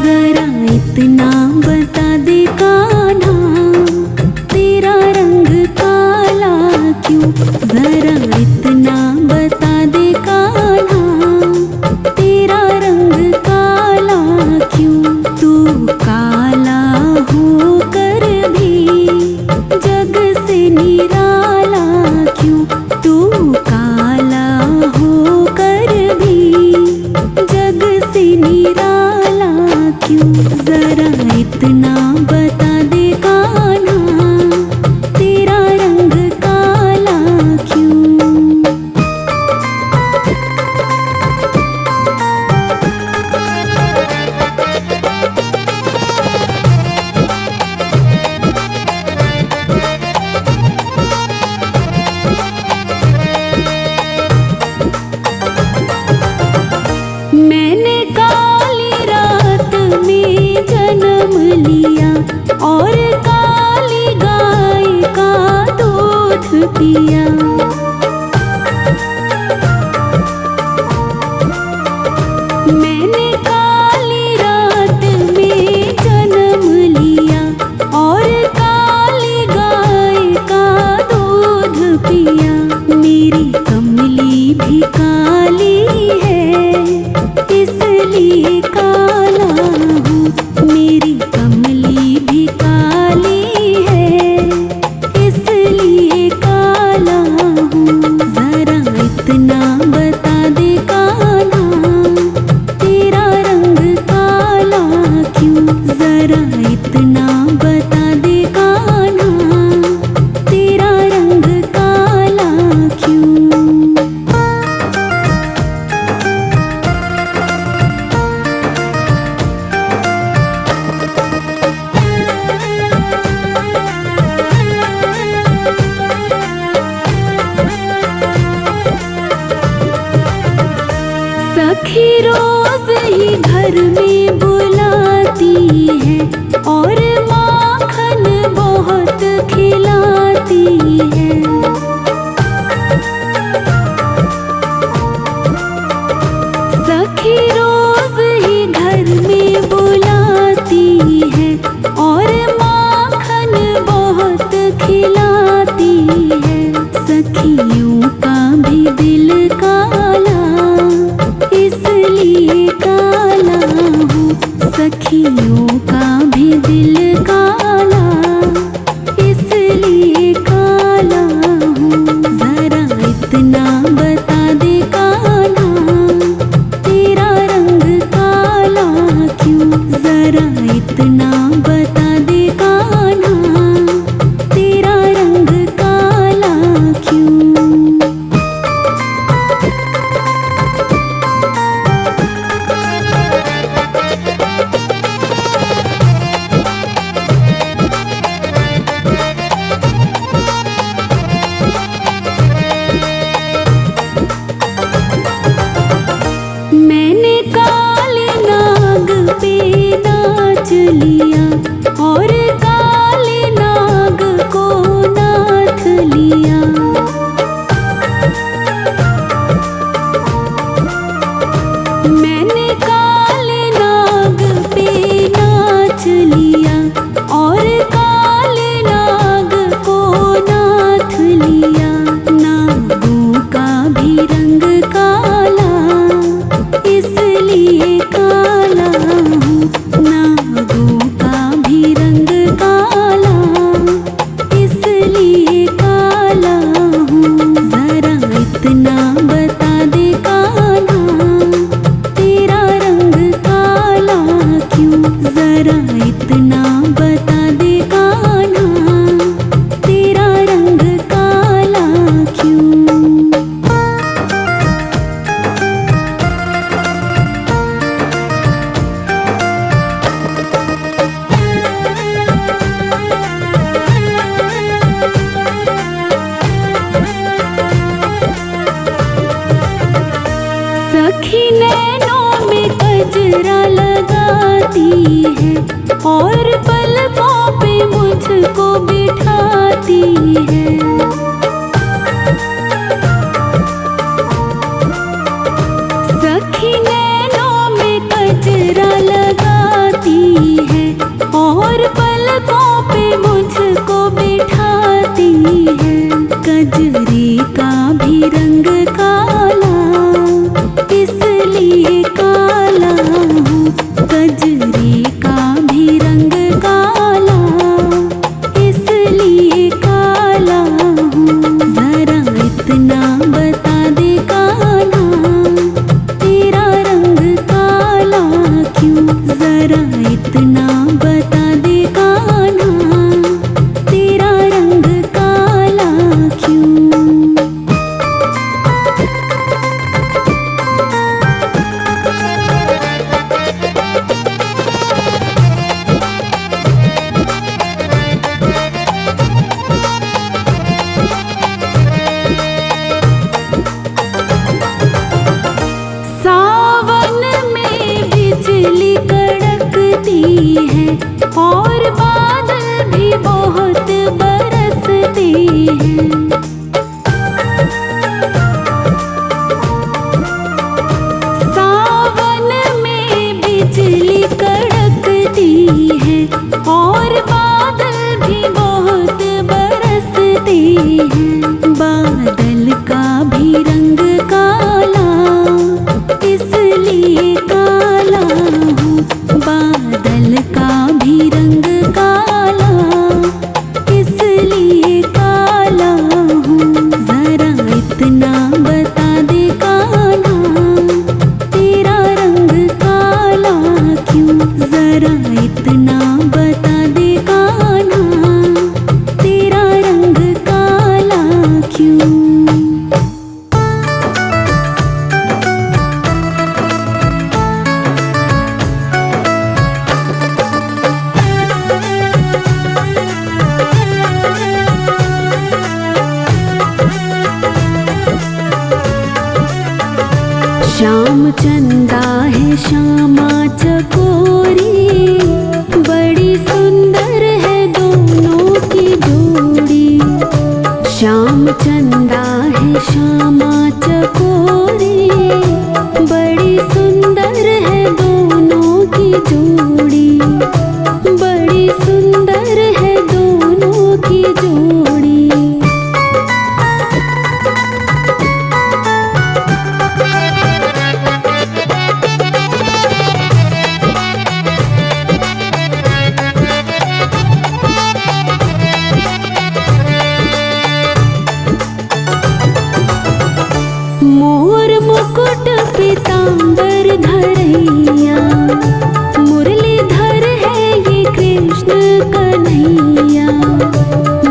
जरा इतना बता दे कान्हा, तेरा रंग काला क्यों? जरा इतना बता दे कान्हा, तेरा रंग काला क्यों? तू काला होकर भी जग से निराला क्यों? तू काला होकर भी जग से निराला क्यों? जरा इतना बता दे कान्हा, तेरा रंग काला क्यों? मैंने काली रात में जन्म लिया और काली गाय का दूध पिया। मैंने काली रात में जन्म लिया और काली गाय का दूध पिया। मेरी कमली भी काली है इसलिए काला हूँ। मेरी कमली भी काली है इसलिए काला हूँ। जरा इतना बता दे कान्हा, तेरा रंग काला क्यों? जरा इतना बता दे कान्हा, तेरा रंग काला क्यों? सखी रोज ही घर में बुलाती है और माखन बहुत खिलाती है। सखी रोज ही घर में बुलाती है और माखन बहुत खिलाती है। सखियों का भी दिल काला इसलिए काला हूँ। सखियों का भी दिल काला इसलिए काला हूँ। जरा इतना बता दे कान्हा, तेरा रंग काला क्यों? जरा इतना बता दे कान्हा, तेरा रंग काला क्यों? मैंने काले नाग पे नाच लिया और काले नाग को नाथ लिया। मैंने काले नाग पे नाच लिया और काले नाग को नाथ लिया। नागों का भी रंग काला इसलिए काला हूँ। नागों का भी रंग काला इसलिए काला हूँ। जरा इतना बता दे कान्हा, तेरा रंग काला क्यों? जरा इतना बता दे कान्हा, तेरा रंग काला क्यों? सखी नैनों में गजरा लगाती है और पलकों पे मुझको बिठाती है। सखी नैनों में गजरा लगाती बिजली कड़कती है और बादल भी बहुत बरसते हैं। सावन में बिजली कड़कती है और बादल भी बहुत बरसते हैं। बादल का भी रंग काला इसलिए काला हूँ, बादल का भी रंग काला इसलिए काला हूँ। जरा इतना बता दे कान्हा तेरा रंग काला क्यों, जरा इतना बता दे कान्हा तेरा रंग काला क्यों। श्याम चंदा है श्यामा चकोरी, बड़ी सुंदर है दोनों की जोड़ी। श्याम चंदा है श्यामा चकोरी, बड़ी सुंदर है दोनों की जोड़ी, बड़ी सुंदर है दोनों की जोड़ी। मोर मुकुट पीतांबर धरैया, मुरलीधर है ये कृष्ण कन्हैया।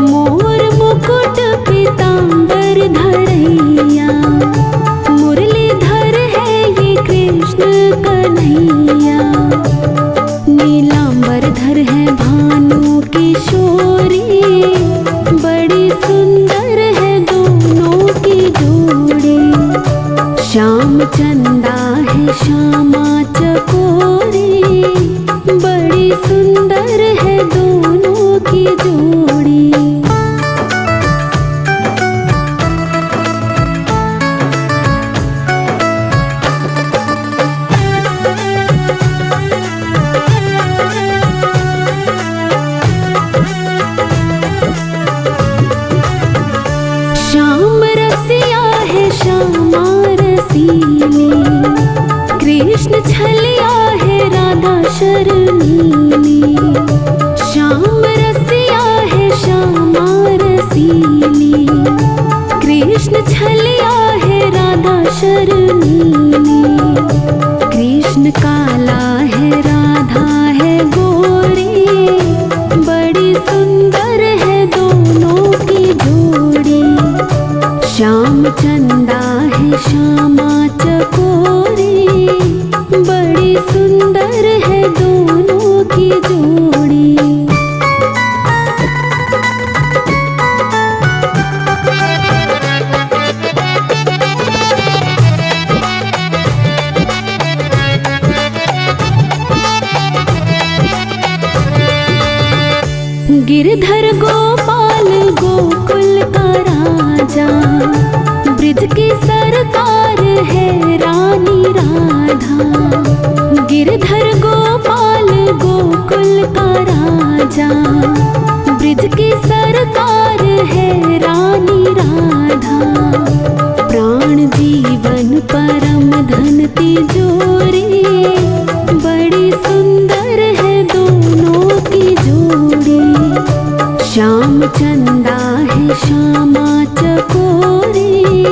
मोर मुकुट पीतांबर धरैया, मुरलीधर है ये कृष्ण कन्हैया। नीलांबरधर है भानु किशोरी, बड़ी सुंदर है दोनों की जोड़ी। श्याम चंदा है श्यामा चकोरी, बड़ी सुंदर है दोनों की जोड़ी। श्याम रसिया है श्यामा रसीली, कृष्ण छलिया है राधा शर्मीली। श्याम रसिया है श्यामा रसीली, कृष्ण छलिया है राधा शर्मीली। कृष्ण काला है राधा है गोरी, बड़ी सुंदर है दोनों की जोड़ी। श्याम चंदा है श्यामा चकोरी, बड़ी सुंदर है दोनों की जोड़ी। गिरधर गोपाल गोकुल का राजा, ब्रिज की सरकार है रानी राधा। गिरधर गोपाल गोकुल का राजा, ब्रिज की सरकार है रानी राधा। प्राण जीवन परम धन तिजोरी, बड़ी सुंदर है दोनों की जोड़ी। श्याम चंदा है श्यामा चकोरी,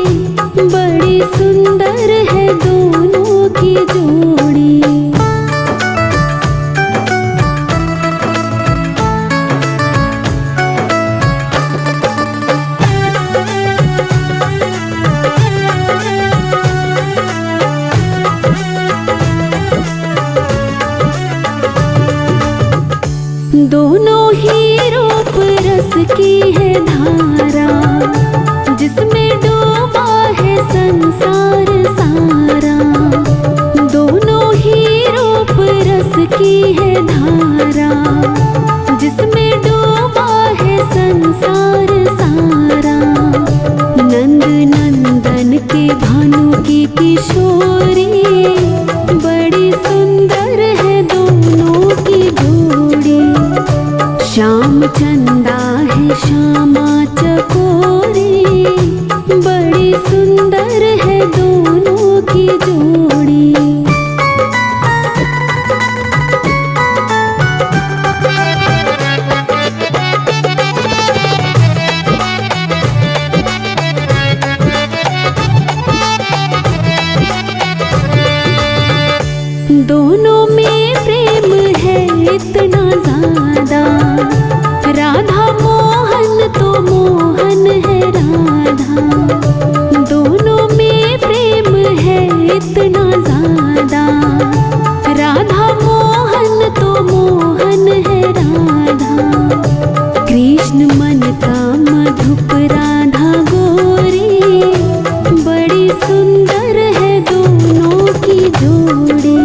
बड़ी सुंदर है दोनों की जोड़ी। दोनों ही रूप रस की है धारा, जिसमें डूबा है संसार सारा। दोनों ही रूप की है धारा, जिसमें डूबा है संसार सारा। नंद नंदन के भानु की किशोरी, बड़ी सुंदर है दोनों की जोड़ी। श्याम चंदा है श्यामा चकोरी, बड़ी सुंदर है दोनों की जोड़ी। दोनों में प्रेम है इतना ज्यादा, राधा मोहन तो मोहन है राधा। दोनों में प्रेम है इतना ज्यादा, राधा मोहन तो मोहन है राधा। कृष्ण मन का मधुप राधा गोरी, बड़ी सुंदर है दोनों की जोड़ी।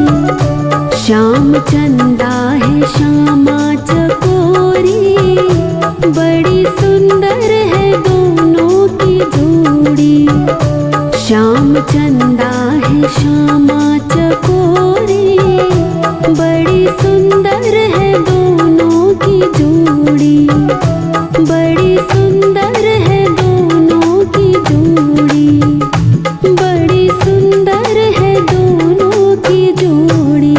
श्याम चंदा है श्यामा चकोरी, बड़ी सुंदर है दोनों की जोड़ी। श्याम चंदा है श्यामा चकोरी, बड़ी सुंदर है दोनों की जोड़ी। बड़ी सुंदर है दोनों की जोड़ी, बड़ी सुंदर है दोनों की जोड़ी।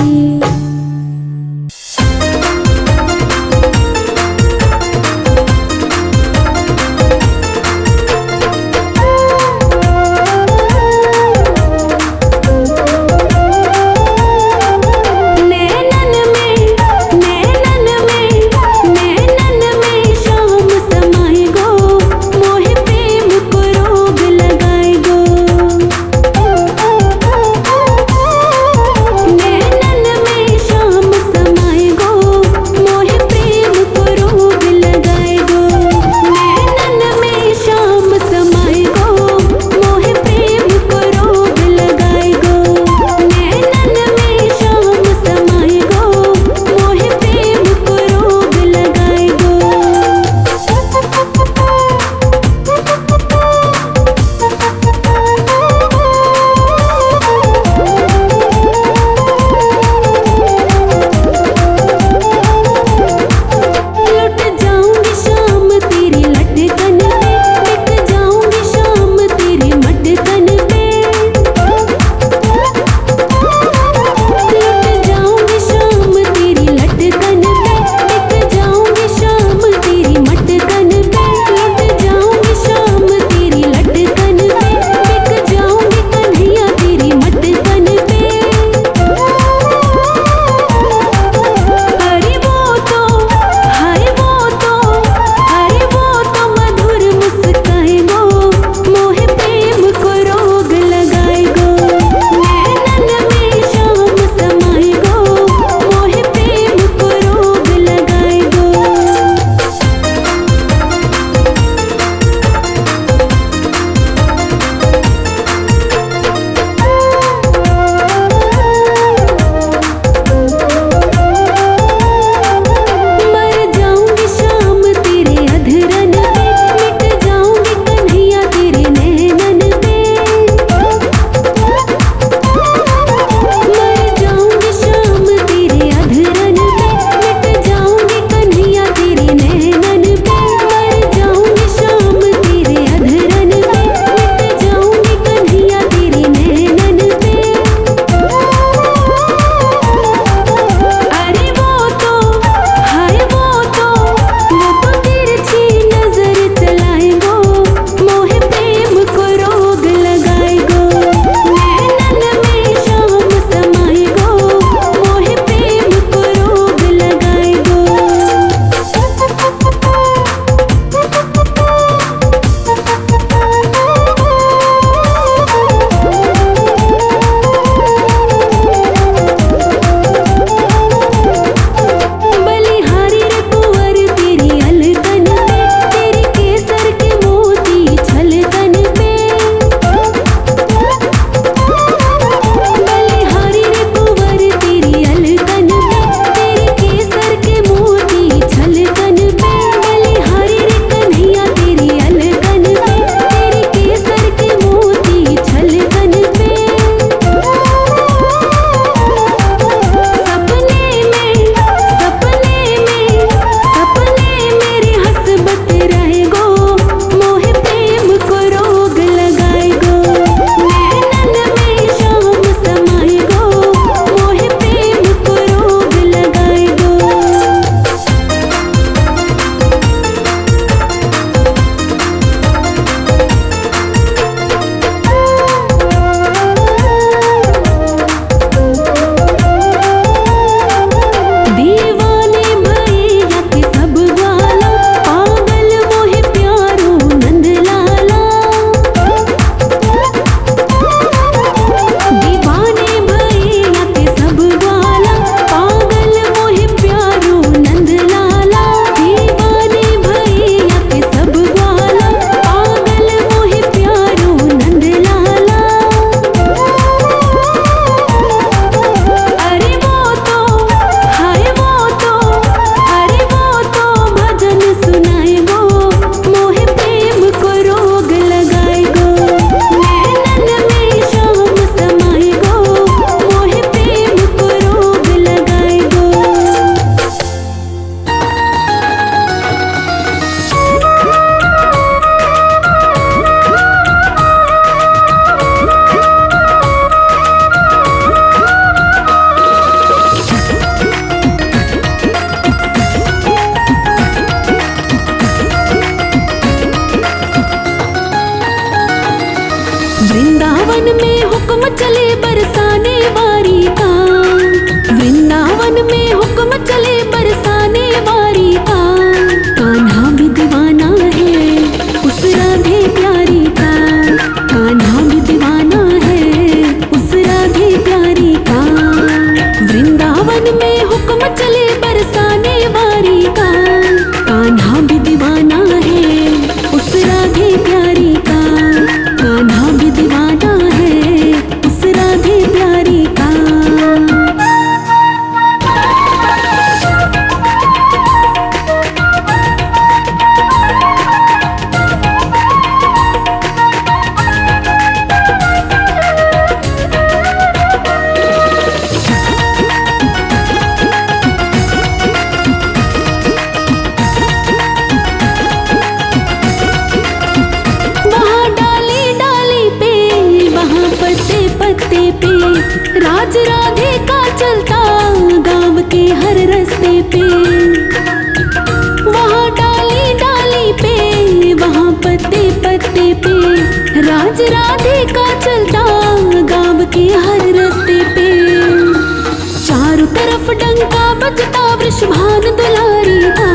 तरफ डंका बजता वृषभान दुलारी का,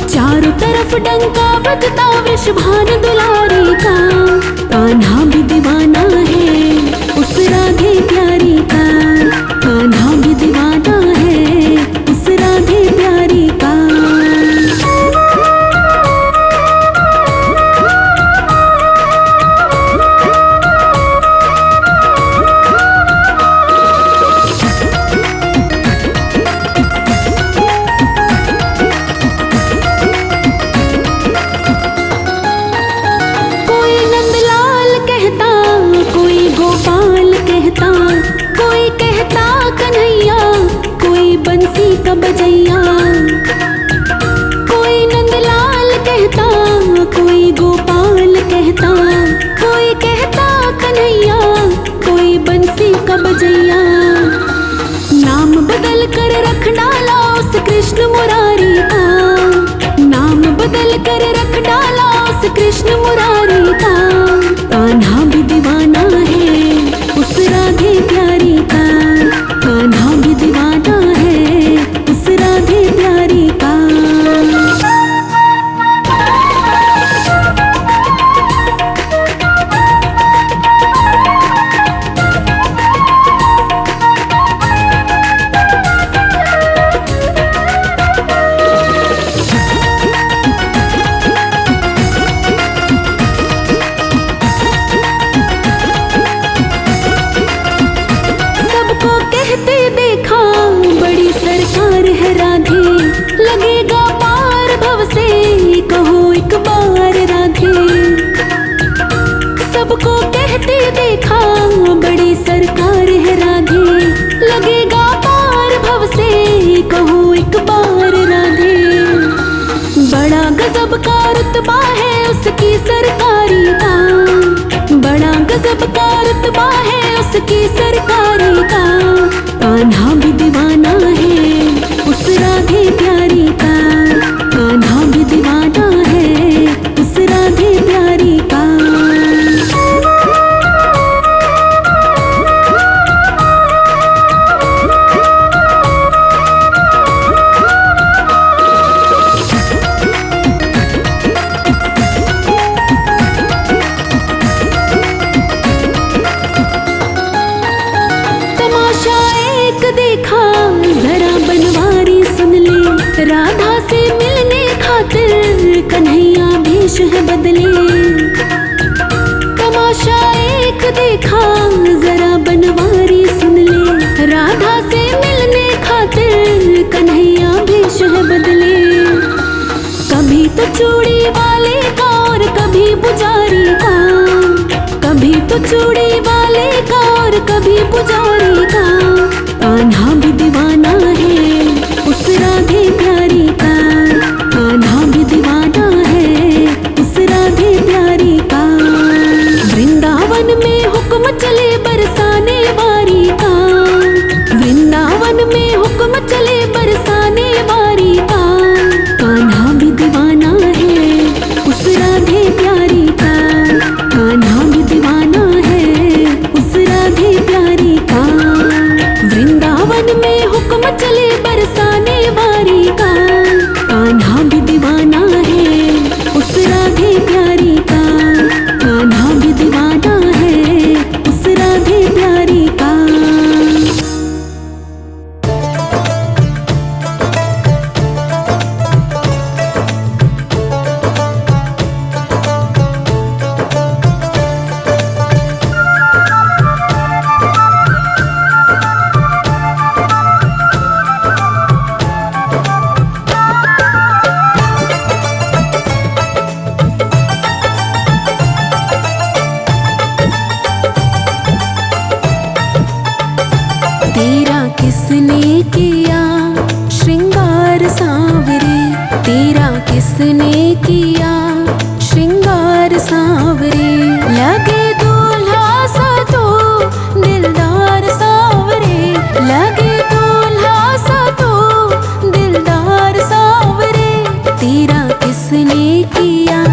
चारों तरफ डंका बजता वृषभान दुलारी का। कान्हा भी दीवाना है उस राधे प्यारी का, कान्हा भी दीवाना है उस राधे प्यारी का। कोई कहता कन्हैया, कोई बंसी का बजैया। कोई नंदलाल कहता, कोई गोपाल कहता, कोई कहता कन्हैया, कोई बंसी का बजैया। नाम बदल कर रख डाला उस कृष्ण मुरारी का, नाम बदल कर रख डाला उस कृष्ण मुरारी का। कान्हा भी दीवाना है उस राधे प्यारी का, कान्हा भी दीवाना है उस राधे प्यारी का। लगेगा पार भव से कहो एक बार राधे। सबको कहते देखा बड़ी सरकार है राधे, लगेगा पार भव से कहो एक बार राधे। बड़ा गजब का रुतबा है उसकी सरकारी का, बड़ा गजब का रुतबा है उसकी सरकारी का। कान्हा भी दीवाना है उस राधे प्यारी का, कान्हा भी दीवाना है उस राधे प्यारी का। तमाशा एक देखा जरा बनवारी सुन ले, राधा से मिलने खातिर कन्हैया भेष है बदले। तमाशा एक देखा जरा बनवारी सुन ले, राधा से मिलने खातिर कन्हैया भेष है बदले। कभी तो चूड़ी वाले का और कभी पुजारी का, कभी तो चूड़ी वाले का और कभी पुजारी का। कान्हा भी दीवाना है उस राधे प्यारी का, कान्हा भी दीवाना है उस राधे प्यारी का। वृंदावन में हुक्म चले बरसाने वारी का, वृंदावन में हुक्म चले बरसाने वारी का। कान्हा भी दीवाना है उस राधे प्यारी का, कान्हा भी दीवाना है उस राधे प्यारी का। वृंदावन में हुक्म चले बरसाने वारी का, कान्हा भी दीवाना है उस राधे प्यारी का, कान्हा भी दीवाना है उस राधे प्यारी का। तेरा किसने किया श्रृंगार सांवरे, तेरा किसने किया श्रृंगार सांवरे। लगे दूल्हा सा तो दिलदार सांवरे, लगे दूल्हा सा तो दिलदार सांवरे। तेरा किसने किया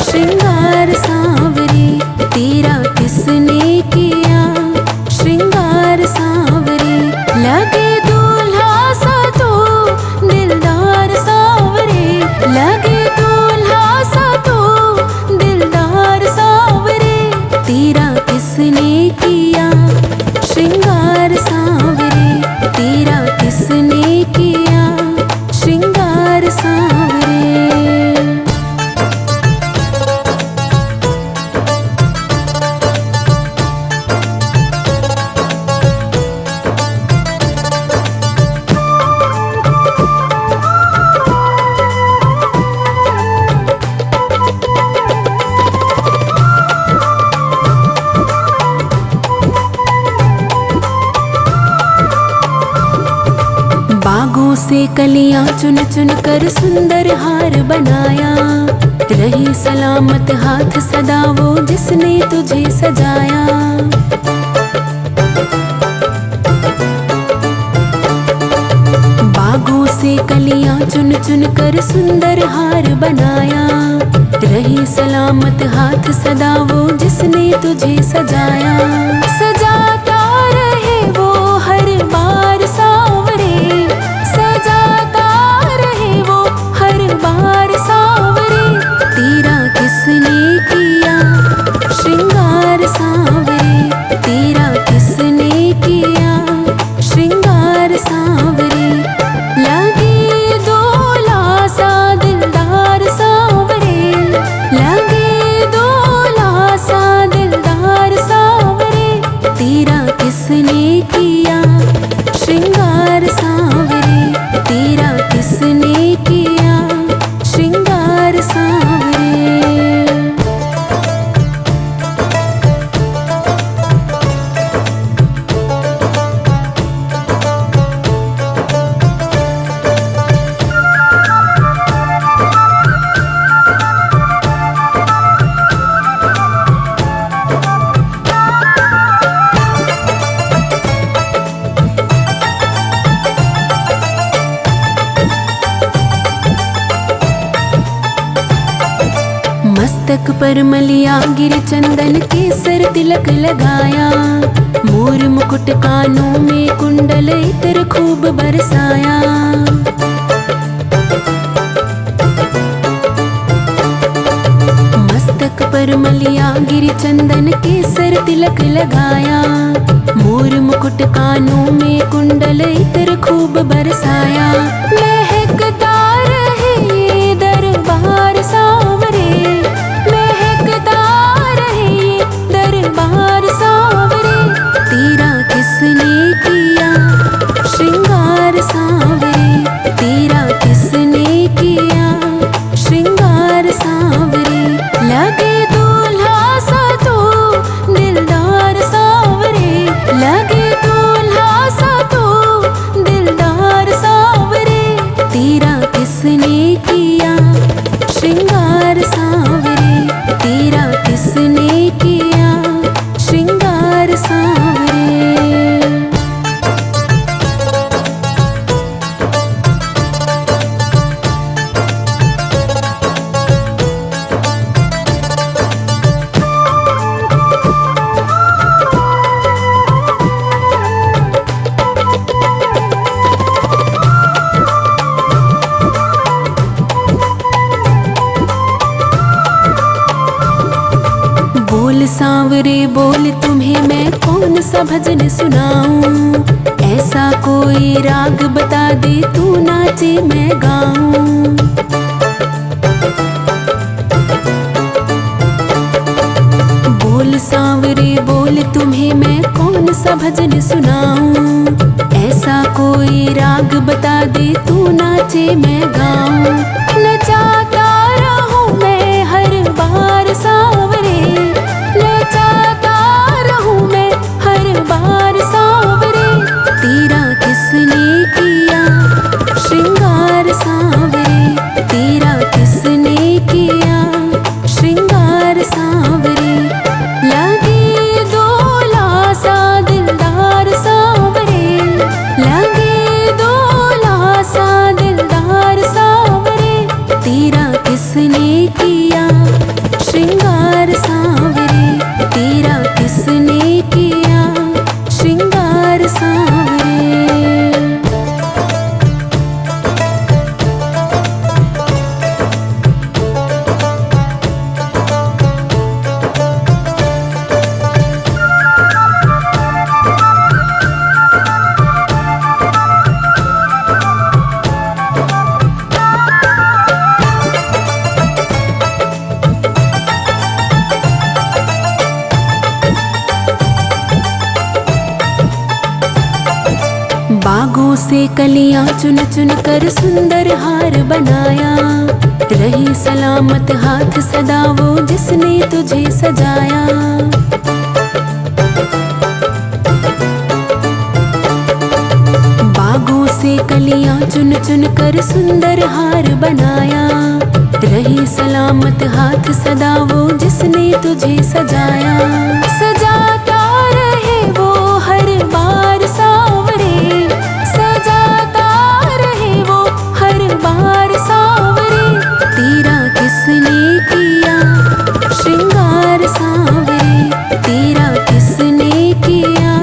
श्रृंगार सांवरे, तेरा किसने किया श्रृंगार सांवरे। लगे दो बागों से कलियां चुन चुन कर सुंदर हार बनाया, रही सलामत हाथ सदा वो जिसने तुझे सजाया। बागों से कलियां चुन चुन कर सुंदर हार बनाया, रही सलामत हाथ सदा वो जिसने तुझे सजाया। सजाता रहे वो हर बार सांवरे, सजाता रहे वो हर बार सांवरे, तेरा किसने किया श्रृंगार सांवरे, तेरा किसने किया श्रृंगार सांवरे। लगे दूल्हा सा दिलदार सांवरे, लगे दूल्हा सा दिलदार सांवरे, तेरा किसने किया श्रृंगार सांवरे, तेरा किसने किया श्रृंगार सांवरे। मस्तक पर मलिया गिर चंदन केसर तिलक लगाया, मोर मुकुट कानों में कुंडल इत्र खूब बरसाया। मस्तक पर मलिया गिर चंदन केसर तिलक लगाया, मोर मुकुट कानों में कुंडल इत्र खूब बरसाया। महकता रहे ये दरबार सांवरे, महकता रहे ये दरबार सांवरे, तेरा किसने किया श्रृंगार सांवरे, तेरा किसने किया श्रृंगार सांवरे। लगे दूल्हा सा तो दिलदार सांवरे, लगे दूल्हा सा तो दिलदार सांवरे, तेरा किसने किया श्रृंगार सांवरे, तेरा किसने किया श्रृंगार सांवरे। बोल सांवरे बोल तुम्हें मैं कौन सा भजन सुनाऊं, ऐसा कोई राग बता दे तू नाचे मैं गाऊं। बोल सांवरे बोल तुम्हें मैं कौन सा भजन सुनाऊं, ऐसा कोई राग बता दे तू नाचे मैं गाऊं। नचाता रहूं मैं हर बार सांवरे, नचाता रहूं मैं हर बार सांवरे, तेरा किसने किया श्रृंगार सांवरे, तेरा किसने किया श्रृंगार सांवरे। लगे दूल्हा सा दिलदार सांवरे, लगे दूल्हा सा दिलदार सांवरे, तेरा किसने किया श्रृंगार सांवरे, तेरा किसने किया श्रृंगार सांवरे। बागों से कलियां चुन चुन कर सुंदर हार बनाया, रही सलामत हाथ सदा वो जिसने तुझे सजाया। बागों से कलियां चुन चुन कर सुंदर हार बनाया। रही सलामत हाथ सदा वो जिसने तुझे सजाया। सजाता रहे वो हर बार सांवरे, सजाता रहे वो हर बार सांवरे। तेरा किसने किया श्रृंगार सांवरे, तेरा किसने किया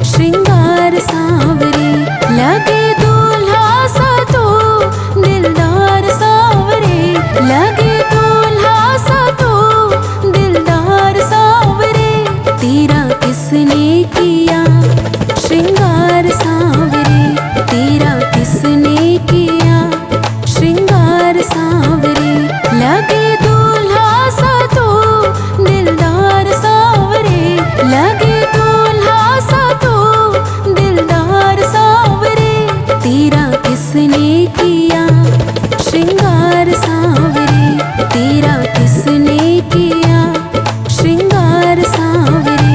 श्रृंगार सांवरे। लगे दूल्हा सा तो दिलदार सांवरे, लगे दूल्हा सा तो दिलदार सांवरे। तेरा किसने किया श्रृंगार सांवरे, तेरा किसने किया श्रृंगार सांवरे। लगे दूल्हा सा तो दिलदार सांवरे, लगे दूल्हा सा तो दिलदार सांवरे। तेरा किसने किया श्रृंगार सांवरे, तेरा किसने किया श्रृंगार सांवरे।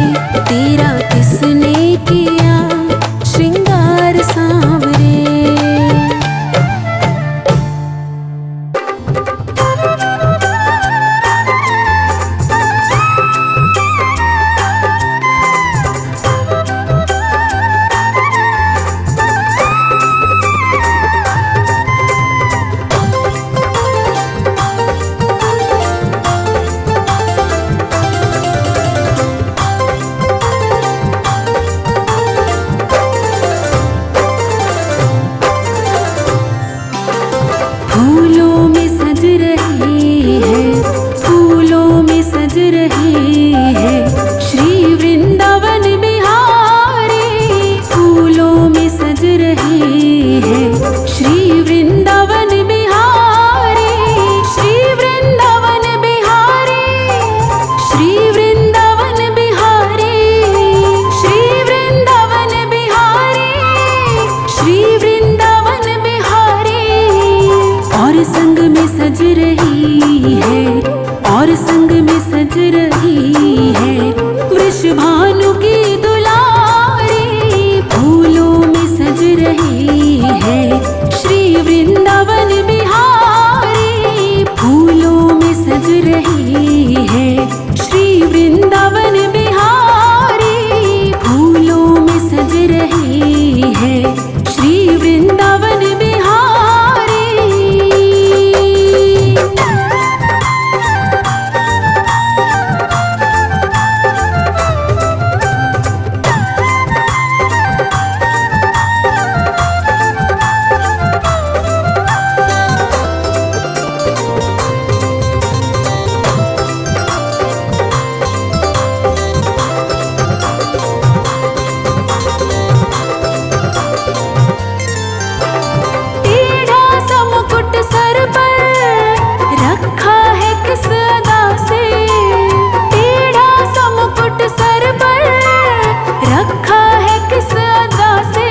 तेरा किसने किया श्रृंगार सांवरे। फूलों में सज रही है, फूलों में सज रही है श्री वृंदावन बिहारी। फूलों में सज रही है श्री वृंदावन बिहारी, श्री वृंदावन बिहारी, श्री वृंदावन बिहारी, श्री वृंदावन बिहारी, श्री वृंदावन बिहारी। और संग में सज रही है, और संग में सज रही है वृषभानु की दुलारी। फूलों में सज रही है श्री वृंदावन बिहारी। फूलों में सज रही है श्री वृंदावन बिहारी। फूलों में सज रही है श्री वृंदावन बिहारी। टेढ़ा सा मुकुट सर पर रखा है किस अदा से, टेढ़ा सा मुकुट सर पर रखा है किस अदा से।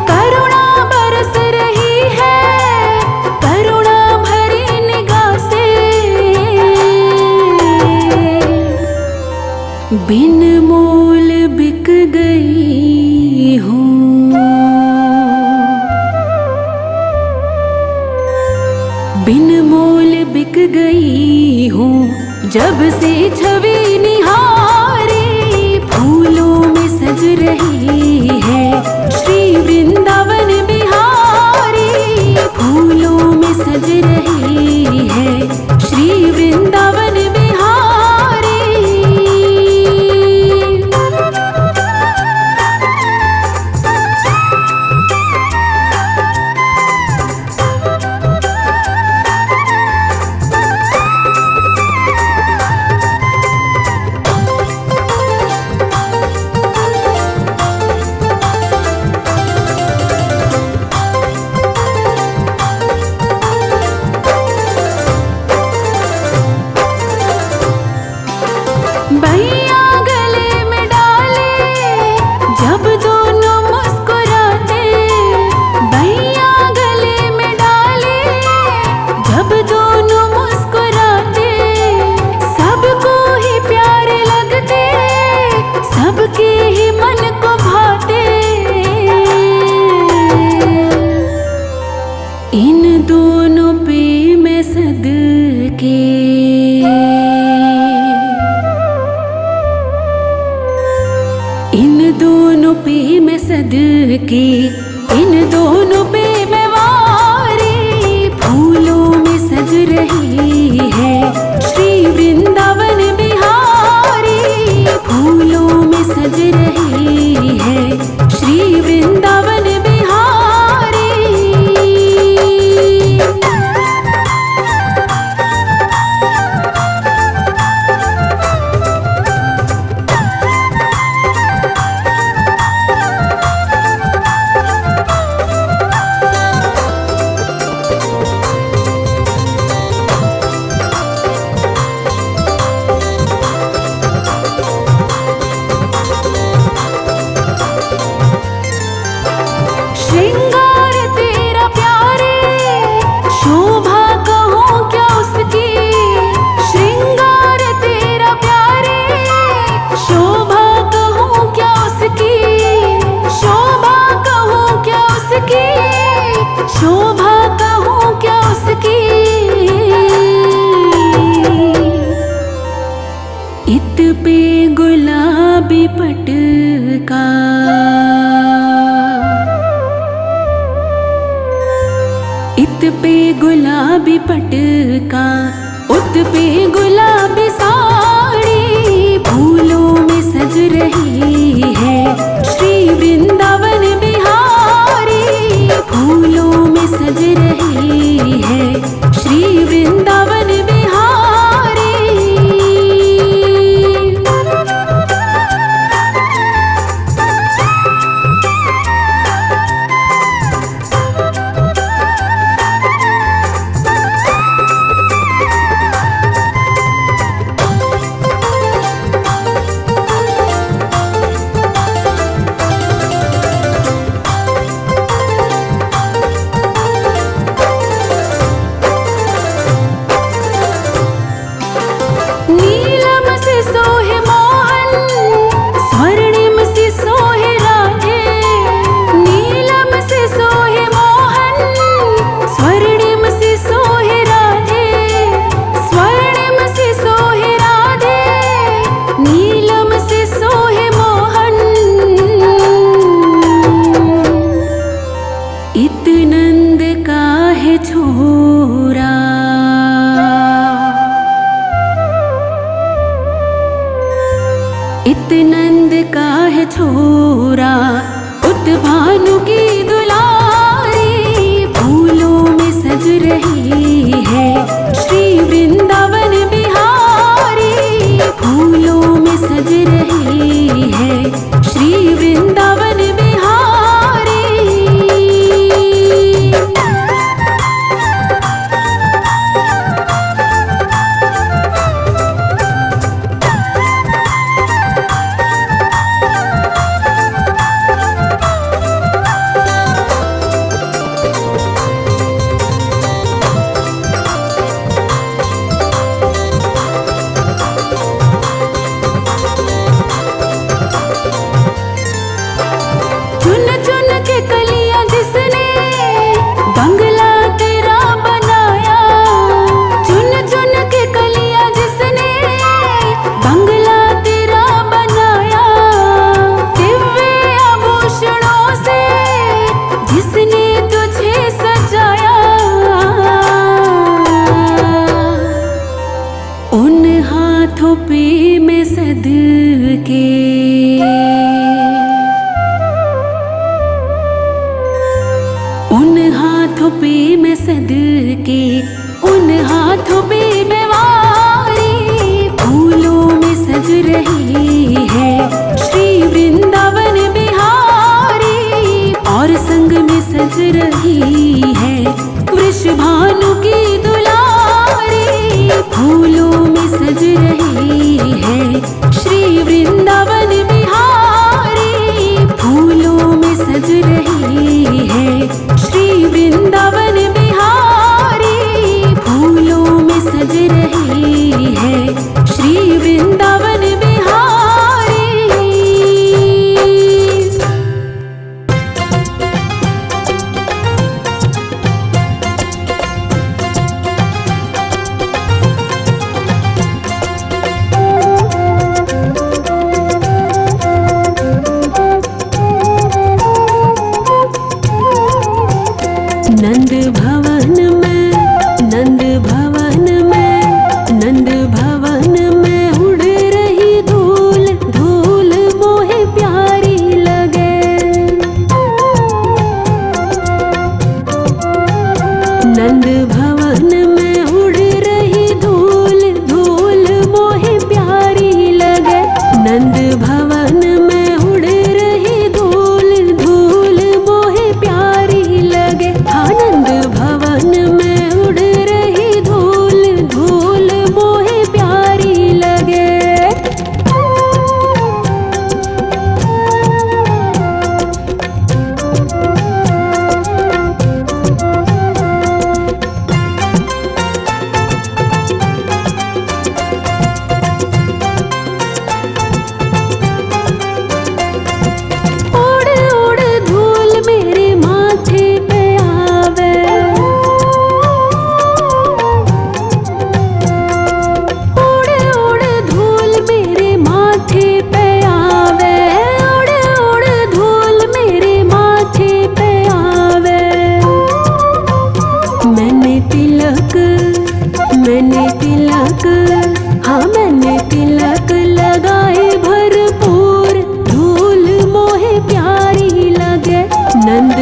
करुणा बरस रही है करुणा भरी निगाह से। बिन मोल बिक गई हूँ, बिन मोल बिक गई हूँ जब से छवि निहारी। फूलों में सज रही है श्री वृंदावन बिहारी। फूलों में सज रही है श्री वृंदावन बिहारी। सद के इन दोनों पे मैं वारी फूलों में सज रही है श्री वृंदावन बिहारी फूलों में सज रही है श्री वृंदावन बिहारी। श्रृंगार तेरा प्यारे शोभा कहूँ क्या उसकी श्रृंगार तेरा प्यारे शोभा कहूँ क्या उसकी शोभा कहूँ क्या उसकी शोभा कहूँ क्या उसकी। इत पे गुलाबी पटका इत पे गुलाबी पटका उत पे गुलाबी साड़ी फूलों में सज रही है श्री वृंदावन बिहारी फूलों में सज रही है श्री वृंदावन बिहारी। नीलम से सोहे मोहन स्वर्णिम से सोहे राधे नीलम से सोहे मोहन स्वर्णिम से सोहे राधे स्वर्णिम से सोहे राधे नीलम से सोहे मोहन। इत नंद का है छोरा इत नंद का है छोरा उत भानु की दुलारी फूलों में सज रही है श्री वृंदावन बिहारी फूलों में सज रही है श्री वृंदावन बिहारी। चुन चुन के कलियां जिसने बंगला तेरा बनाया चुन चुन के कलियां जिसने बंगला तेरा बनाया दिव्य आभूषणों से जिसने तुझे सजाया उन हाथों पे मैं सद के उन हाथों पे मैं सद के उन हाथों पे मैं वारी फूलों में सज रही है श्री वृंदावन बिहारी और संग में सज रही है वृषभानु की दुलारी फूलों में सज रही है श्री वृंदावन बिहारी फूलों में सज रही है श्री वृंदावन बिहारी फूलों में सज रही है श्री वृंदावन बिहारी। भवन में, नंद भवन में, नंद भवन में उड़ रही धूल, धूल मोहे प्यारी लगे। नंद भवन में उड़ रही धूल, धूल मोहे प्यारी लगे। नंद भवन में उड़ रही धूल, धूल मोहे प्यारी लगे। आनंद भवन में उड़ रही धूल, धूल मोहे प्यारी लगे। उड़ उड़ धूल मेरे माथे पे आवे, उड़ उड़ धूल मेरे माथे पे आवे, उड़ उड़ धूल मेरे माथे पे आवे। मैंने तिलक, मैंने तिलक, हाँ मैंने तिलक लगाए भरपूर, धूल मोहे प्यारी लगे। नंद